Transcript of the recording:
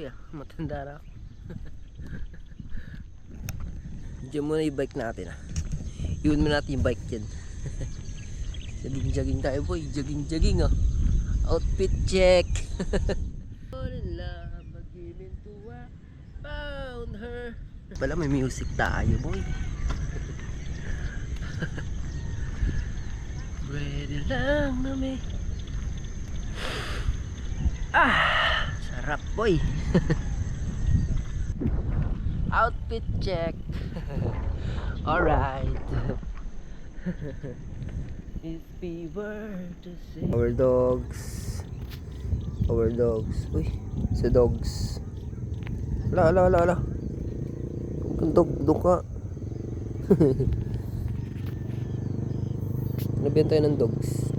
ah. Matanda na ako. Diyan muna yung bike natin ah. Iwan mo natin yung bike dyan. Jogging tayo boy. Jogging oh. Outfit check. Fall in love again to I found her. Wala, may music tayo boy. Pwede lang na may sarap boy. Outfit check. Alright. If we were to say our dogs. Uy, sa dogs. Ala. Dog ka. Nabenta tayo ng dogs.